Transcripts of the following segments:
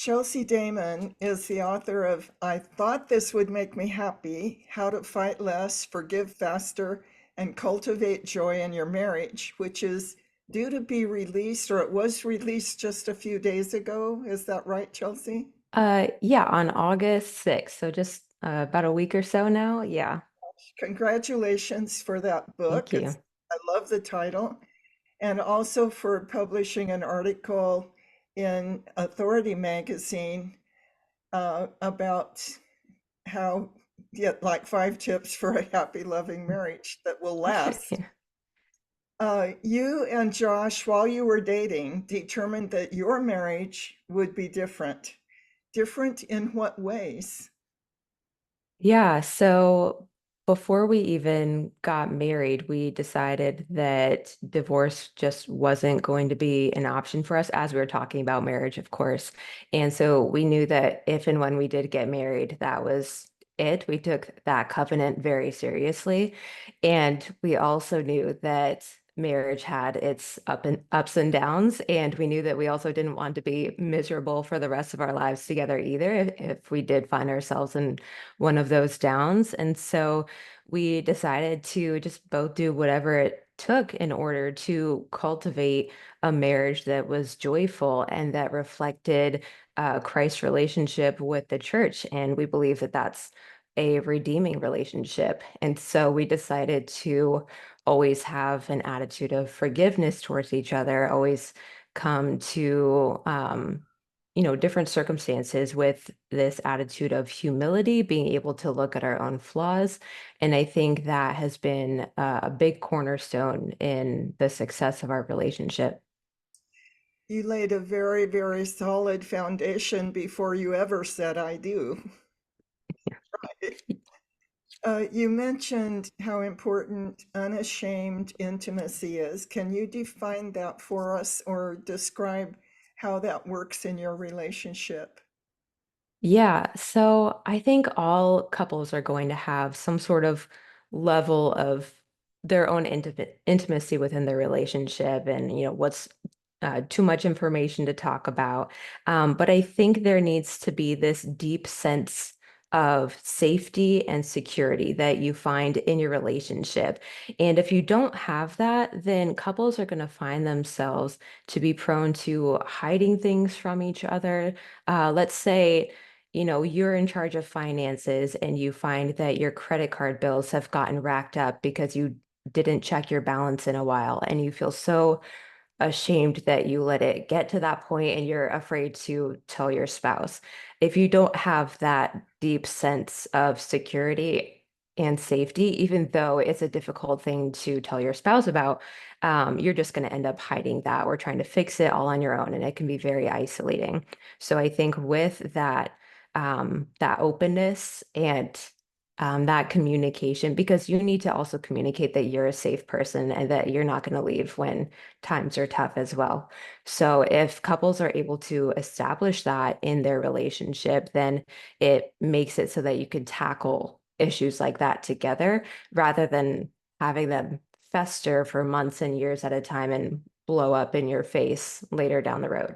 Chelsea Damon is the author of I Thought This Would Make Me Happy: How to Fight Less, Forgive Faster, and Cultivate Joy in Your Marriage, which is due to be released, or it was released just a few days ago. Is that right, Chelsea? Yeah, on August 6th, so just about a week or so now. Yeah, Congratulations for that thank book. you. I love the title. And also for publishing an article in Authority magazine about how get like 5 tips for a happy, loving marriage that will last. Yeah. You and Josh, while you were dating, determined that your marriage would be different. Different in what ways? Yeah, so before we even got married, we decided that divorce just wasn't going to be an option for us as we were talking about marriage, of course. And so we knew that if and when we did get married, that was it. We took that covenant very seriously. And we also knew that marriage had its ups and downs, and we knew that we also didn't want to be miserable for the rest of our lives together either if we did find ourselves in one of those downs. And so we decided to just both do whatever it took in order to cultivate a marriage that was joyful and that reflected Christ's relationship with the church. And we believe that that's a redeeming relationship. And so we decided to always have an attitude of forgiveness towards each other, always come to different circumstances with this attitude of humility, being able to look at our own flaws. And I think that has been a big cornerstone in the success of our relationship. You laid a very, very solid foundation before you ever said I do. You mentioned how important unashamed intimacy is. Can you define that for us or describe how that works in your relationship? Yeah, so I think all couples are going to have some sort of level of their own intimacy within their relationship, and what's too much information to talk about. But I think there needs to be this deep sense of safety and security that you find in your relationship. And if you don't have that, then couples are going to find themselves to be prone to hiding things from each other. Let's say, you're in charge of finances and you find that your credit card bills have gotten racked up because you didn't check your balance in a while and you feel so ashamed that you let it get to that point and you're afraid to tell your spouse. If you don't have that deep sense of security and safety, even though it's a difficult thing to tell your spouse about, you're just going to end up hiding that or trying to fix it all on your own, and it can be very isolating. So I think with that openness and that communication, because you need to also communicate that you're a safe person and that you're not going to leave when times are tough as well. So if couples are able to establish that in their relationship, then it makes it so that you can tackle issues like that together rather than having them fester for months and years at a time and blow up in your face later down the road.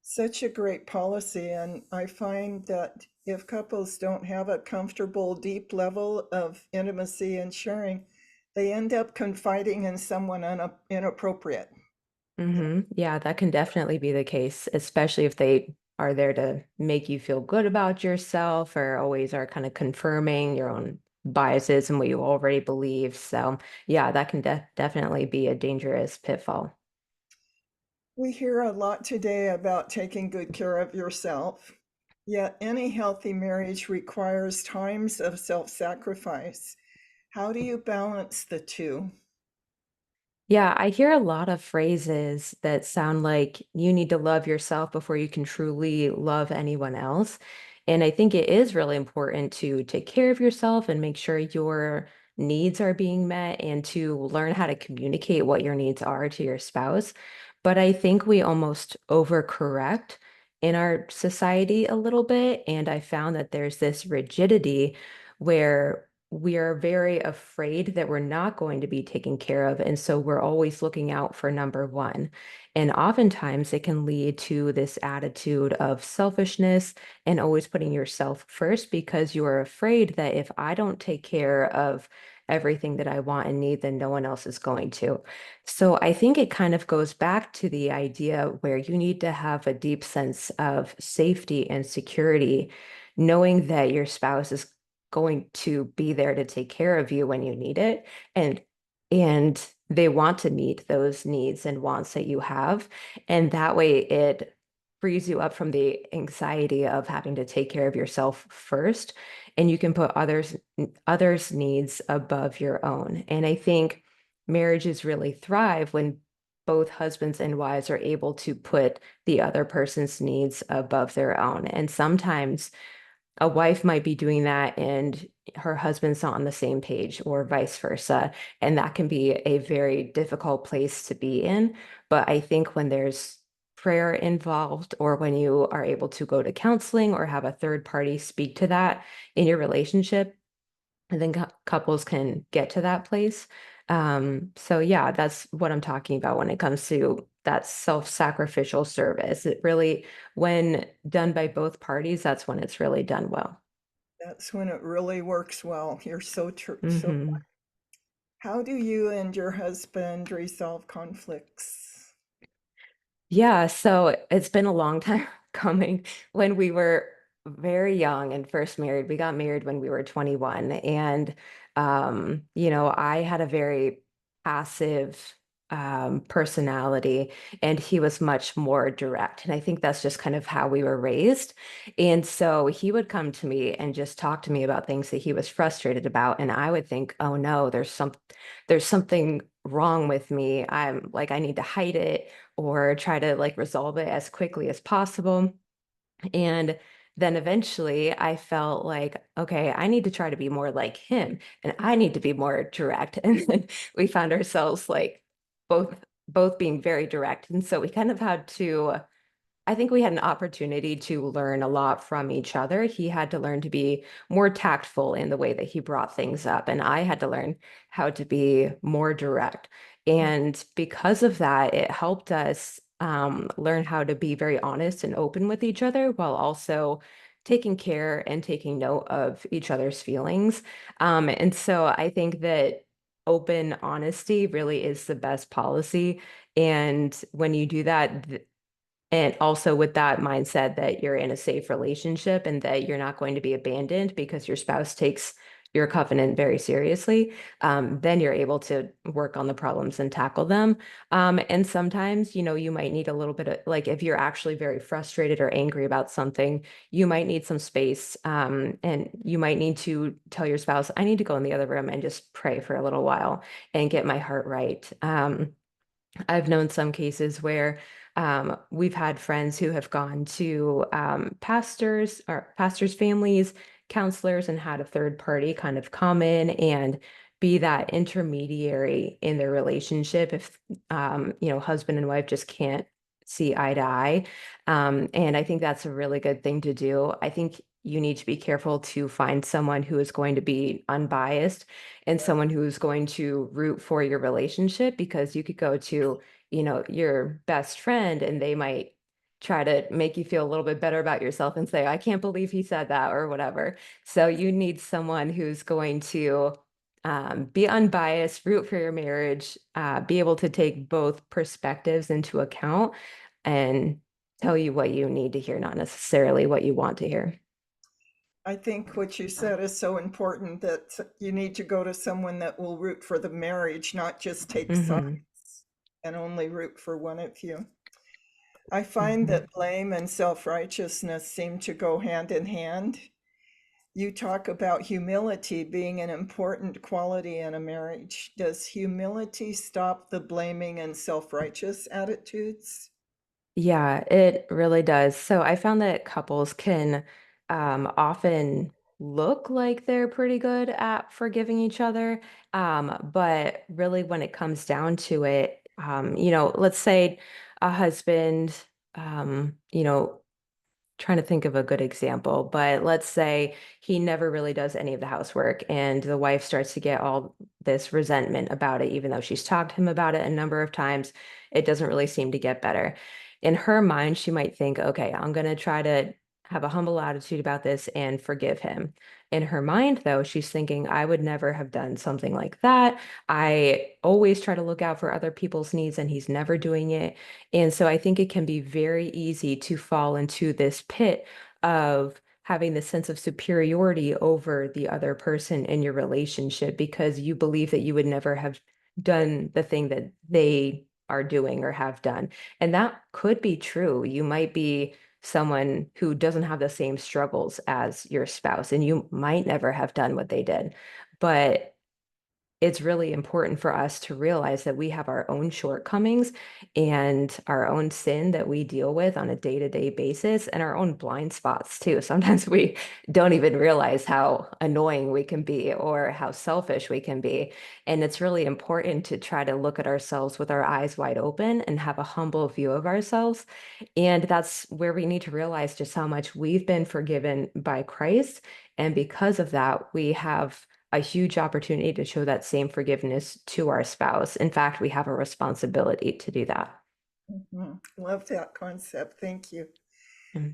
Such a great policy. And I find that if couples don't have a comfortable, deep level of intimacy and sharing, they end up confiding in someone inappropriate. Yeah, that can definitely be the case, especially if they are there to make you feel good about yourself or always are kind of confirming your own biases and what you already believe. So, yeah, that can definitely be a dangerous pitfall. We hear a lot today about taking good care of yourself, yet any healthy marriage requires times of self-sacrifice. How do you balance the two? Yeah, I hear a lot of phrases that sound like you need to love yourself before you can truly love anyone else. And I think it is really important to take care of yourself and make sure your needs are being met and to learn how to communicate what your needs are to your spouse. But I think we almost overcorrect in our society a little bit. And I found that there's this rigidity where we are very afraid that we're not going to be taken care of. And so we're always looking out for number one. And oftentimes it can lead to this attitude of selfishness and always putting yourself first because you are afraid that if I don't take care of everything that I want and need, then no one else is going to. So I think it kind of goes back to the idea where you need to have a deep sense of safety and security, knowing that your spouse is going to be there to take care of you when you need it, and they want to meet those needs and wants that you have, and that way it frees you up from the anxiety of having to take care of yourself first, and you can put others needs above your own. And I think marriages really thrive when both husbands and wives are able to put the other person's needs above their own. And sometimes a wife might be doing that and her husband's not on the same page, or vice versa. And that can be a very difficult place to be in. But I think when there's prayer involved, or when you are able to go to counseling or have a third party speak to that in your relationship, and then couples can get to that place. So yeah, that's what I'm talking about when it comes to that self-sacrificial service. It really, when done by both parties, that's when it's really done well. That's when it really works well. You're so true. So, Hmm. how do you and your husband resolve conflicts? Yeah, so it's been a long time coming. When we were very young and first married, we got married when we were 21. And, I had a very passive personality, and he was much more direct. And I think that's just kind of how we were raised. And so he would come to me and just talk to me about things that he was frustrated about. And I would think, oh no, there's something wrong with me. I'm like, I need to hide it or try to like resolve it as quickly as possible. And then eventually I felt like, okay, I need to try to be more like him and I need to be more direct. And then we found ourselves like both both being very direct. And so we kind of had to, I think we had an opportunity to learn a lot from each other. He had to learn to be more tactful in the way that he brought things up, and I had to learn how to be more direct. And because of that, it helped us learn how to be very honest and open with each other while also taking care and taking note of each other's feelings. And so I think that open honesty really is the best policy. And when you do that, and also with that mindset that you're in a safe relationship and that you're not going to be abandoned because your spouse takes your covenant very seriously, then you're able to work on the problems and tackle them. And sometimes, you might need a little bit of, like, if you're actually very frustrated or angry about something, you might need some space. And you might need to tell your spouse, I need to go in the other room and just pray for a little while and get my heart right. I've known some cases where we've had friends who have gone to pastors or pastors' families, counselors, and had a third party kind of come in and be that intermediary in their relationship if husband and wife just can't see eye to eye. And I think that's a really good thing to do. I think you need to be careful to find someone who is going to be unbiased and Yeah. someone who's going to root for your relationship, because you could go to, your best friend and they might try to make you feel a little bit better about yourself and say, I can't believe he said that or whatever. So you need someone who's going to be unbiased, root for your marriage, be able to take both perspectives into account and tell you what you need to hear, not necessarily what you want to hear. I think what you said is so important that you need to go to someone that will root for the marriage, not just take sides Hmm. and only root for one of you. I find Hmm. that blame and self-righteousness seem to go hand in hand. You talk about humility being an important quality in a marriage. Does humility stop the blaming and self-righteous attitudes? Yeah, it really does. So I found that couples can often look like they're pretty good at forgiving each other. But really, when it comes down to it, let's say a husband, um, you know, trying to think of a good example, but let's say he never really does any of the housework and the wife starts to get all this resentment about it, even though she's talked to him about it a number of times. It doesn't really seem to get better. In her mind, she might think, okay, I'm going to try to have a humble attitude about this and forgive him. In her mind, though, she's thinking, I would never have done something like that. I always try to look out for other people's needs, and he's never doing it. And so I think it can be very easy to fall into this pit of having this sense of superiority over the other person in your relationship because you believe that you would never have done the thing that they are doing or have done. And that could be true. You might be someone who doesn't have the same struggles as your spouse, and you might never have done what they did. But it's really important for us to realize that we have our own shortcomings and our own sin that we deal with on a day-to-day basis and our own blind spots too. Sometimes we don't even realize how annoying we can be or how selfish we can be. And it's really important to try to look at ourselves with our eyes wide open and have a humble view of ourselves. And that's where we need to realize just how much we've been forgiven by Christ. And because of that, we have a huge opportunity to show that same forgiveness to our spouse. In fact, we have a responsibility to do that. Love that concept. Thank you. Mm.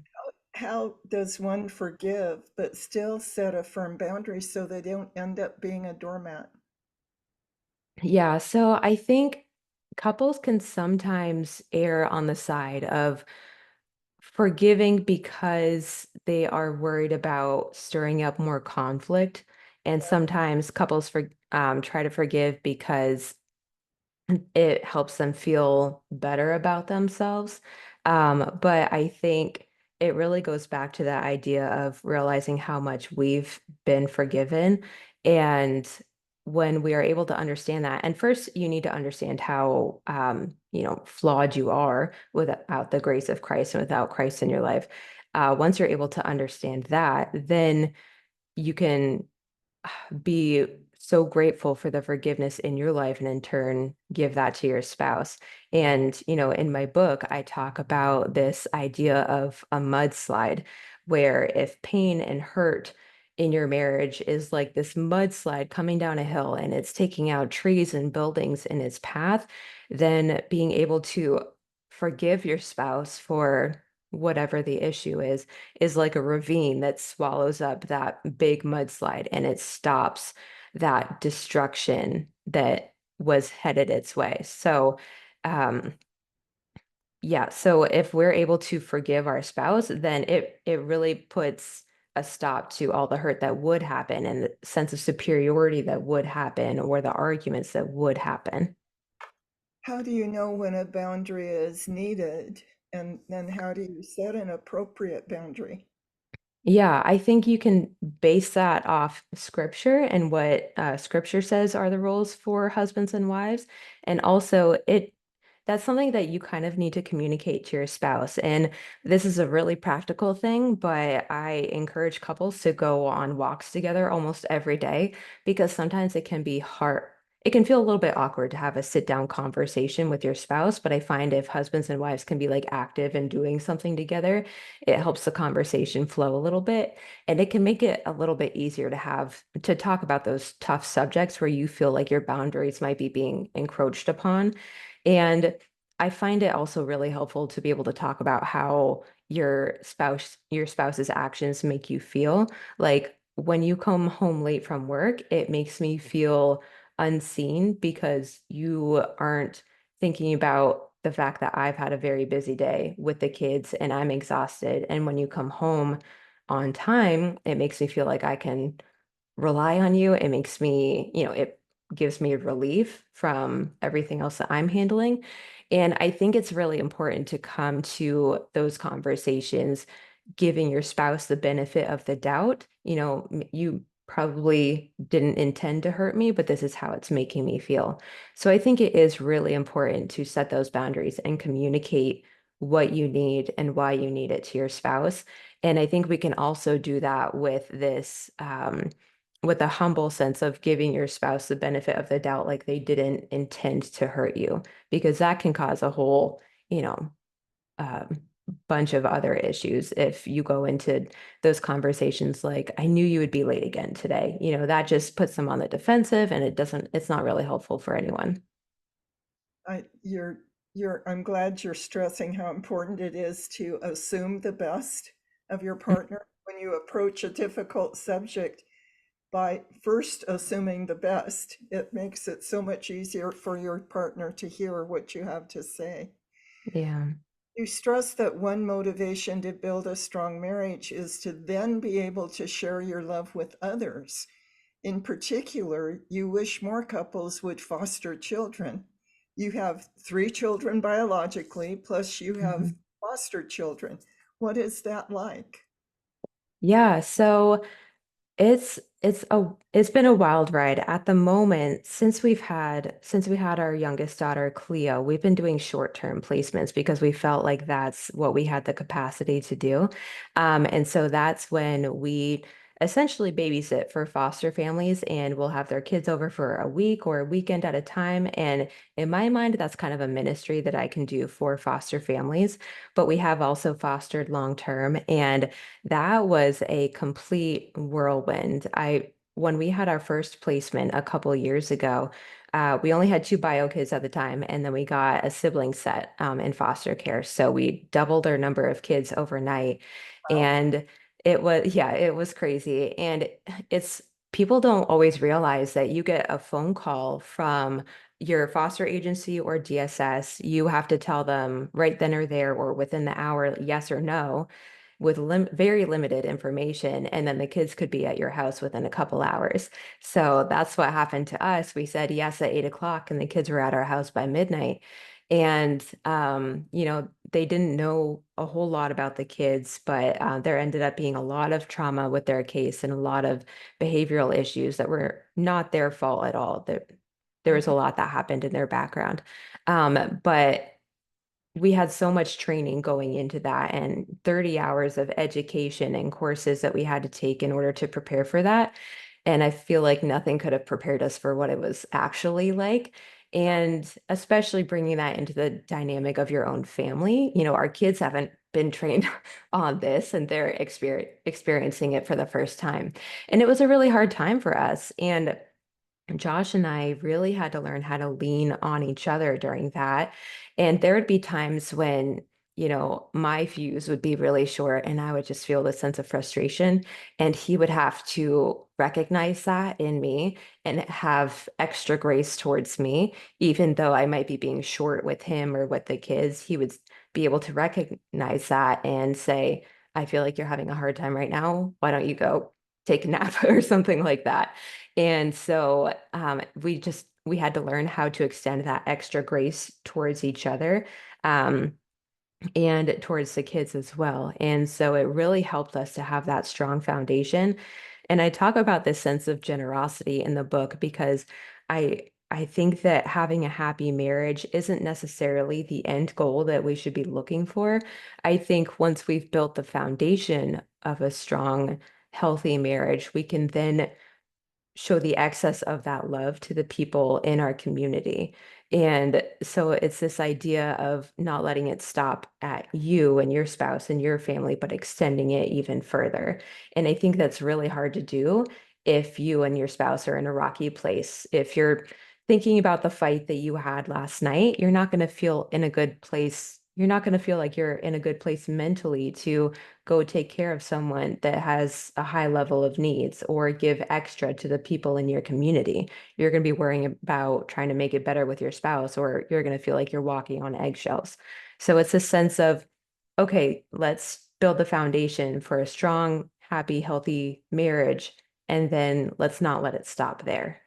How does one forgive but still set a firm boundary so they don't end up being a doormat? Yeah, so I think couples can sometimes err on the side of forgiving because they are worried about stirring up more conflict. And sometimes couples try to forgive because it helps them feel better about themselves. But I think it really goes back to that idea of realizing how much we've been forgiven. And when we are able to understand that, and first you need to understand how flawed you are without the grace of Christ and without Christ in your life. Once you're able to understand that, then you can be so grateful for the forgiveness in your life and in turn give that to your spouse. And, in my book, I talk about this idea of a mudslide, where if pain and hurt in your marriage is like this mudslide coming down a hill and it's taking out trees and buildings in its path, then being able to forgive your spouse for whatever the issue is like a ravine that swallows up that big mudslide and it stops that destruction that was headed its way. So, um, yeah, so if we're able to forgive our spouse, then it really puts a stop to all the hurt that would happen and the sense of superiority that would happen or the arguments that would happen. How do you know when a boundary is needed? And then how do you set an appropriate boundary? Yeah, I think you can base that off scripture and what scripture says are the roles for husbands and wives. And also that's something that you kind of need to communicate to your spouse. And this is a really practical thing, but I encourage couples to go on walks together almost every day because sometimes it can be hard. It can feel a little bit awkward to have a sit down conversation with your spouse, but I find if husbands and wives can be like active and doing something together, it helps the conversation flow a little bit, and it can make it a little bit easier to talk about those tough subjects where you feel like your boundaries might be being encroached upon. And I find it also really helpful to be able to talk about how your spouse's actions make you feel. Like when you come home late from work, it makes me feel unseen because you aren't thinking about the fact that I've had a very busy day with the kids and I'm exhausted. And when you come home on time, it makes me feel like I can rely on you. It makes me, it gives me relief from everything else that I'm handling. And I think it's really important to come to those conversations, giving your spouse the benefit of the doubt. You probably didn't intend to hurt me, but this is how it's making me feel. So I think it is really important to set those boundaries and communicate what you need and why you need it to your spouse. And I think we can also do that with a humble sense of giving your spouse the benefit of the doubt, like they didn't intend to hurt you, because that can cause a whole, you know, um, bunch of other issues if you go into those conversations like, I knew you would be late again today. That just puts them on the defensive and it's not really helpful for anyone. I, I'm glad you're stressing how important it is to assume the best of your partner when you approach a difficult subject. By first assuming the best, it makes it so much easier for your partner to hear what you have to say. Yeah. You stress that one motivation to build a strong marriage is to then be able to share your love with others. In particular, you wish more couples would foster children. You have 3 children biologically, plus you have Mhm. foster children. What is that like? Yeah, so it's been a wild ride. At the moment, since we had our youngest daughter, Cleo, we've been doing short-term placements because we felt like that's what we had the capacity to do. And so that's when we essentially babysit for foster families and we'll have their kids over for a week or a weekend at a time. And in my mind, that's kind of a ministry that I can do for foster families. But we have also fostered long-term, and that was a complete whirlwind. When we had our first placement a couple of years ago, we only had two bio kids at the time, and then we got a sibling set in foster care. So we doubled our number of kids overnight, Wow. and yeah, it was crazy. And it's people don't always realize that you get a phone call from your foster agency or DSS. You have to tell them right then or there or within the hour, yes or no with very limited information, and then the kids could be at your house within a couple hours. So that's what happened to us. We said yes at 8 o'clock, and the kids were at our house by midnight. And they didn't know a whole lot about the kids, but there ended up being a lot of trauma with their case and a lot of behavioral issues that were not their fault at all. There was a Mhm. lot that happened in their background. But we had so much training going into that and 30 hours of education and courses that we had to take in order to prepare for that. And I feel like nothing could have prepared us for what it was actually like. And especially bringing that into the dynamic of your own family. Our kids haven't been trained on this and they're experiencing it for the first time. And it was a really hard time for us. And Josh and I really had to learn how to lean on each other during that. And there would be times when, my fuse would be really short and I would just feel this sense of frustration. And he would have to recognize that in me and have extra grace towards me, even though I might be being short with him or with the kids. He would be able to recognize that and say, I feel like you're having a hard time right now. Why don't you go take a nap or something like that? And so we had to learn how to extend that extra grace towards each other. And towards the kids as well. And so it really helped us to have that strong foundation. And I talk about this sense of generosity in the book because I think that having a happy marriage isn't necessarily the end goal that we should be looking for. I think once we've built the foundation of a strong, healthy marriage, we can then show the excess of that love to the people in our community. And so it's this idea of not letting it stop at you and your spouse and your family, but extending it even further. And I think that's really hard to do if you and your spouse are in a rocky place. If you're thinking about the fight that you had last night, you're not going to feel in a good place. You're not going to feel like you're in a good place mentally to go take care of someone that has a high level of needs or give extra to the people in your community. You're going to be worrying about trying to make it better with your spouse, or you're going to feel like you're walking on eggshells. So it's a sense of, okay, let's build the foundation for a strong, happy, healthy marriage, and then let's not let it stop there.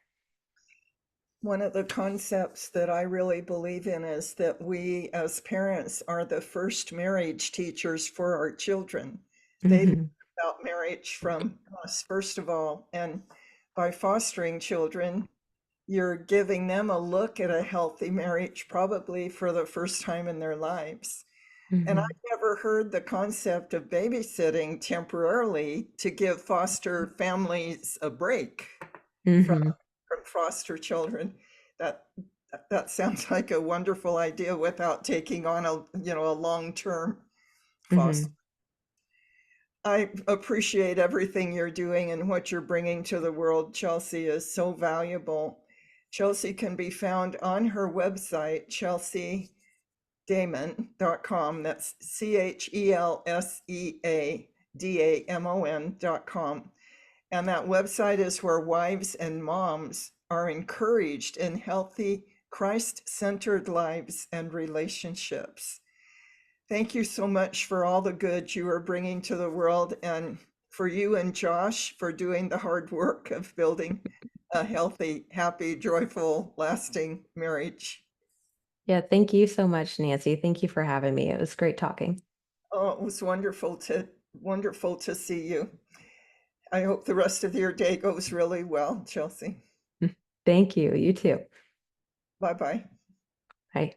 One of the concepts that I really believe in is that we as parents are the first marriage teachers for our children. They learn Hmm. about marriage from us, first of all. And by fostering children, you're giving them a look at a healthy marriage, probably for the first time in their lives. And Hmm. I've never heard the concept of babysitting temporarily to give foster families a break from Hmm. foster children. That that sounds like a wonderful idea without taking on a long term foster. Hmm. I appreciate everything you're doing and what you're bringing to the world. Chelsea is so valuable. Chelsea can be found on her website, chelseadamon.com. That's CHELSEADAMON.com. And that website is where wives and moms are encouraged in healthy, Christ centered lives and relationships. Thank you so much for all the good you are bringing to the world, and for you and Josh for doing the hard work of building a healthy, happy, joyful, lasting marriage. Yeah, thank you so much, Nancy. Thank you for having me. It was great talking. Oh, it was wonderful to see you. I hope the rest of your day goes really well, Chelsea. Thank you. You too. Bye bye. Bye.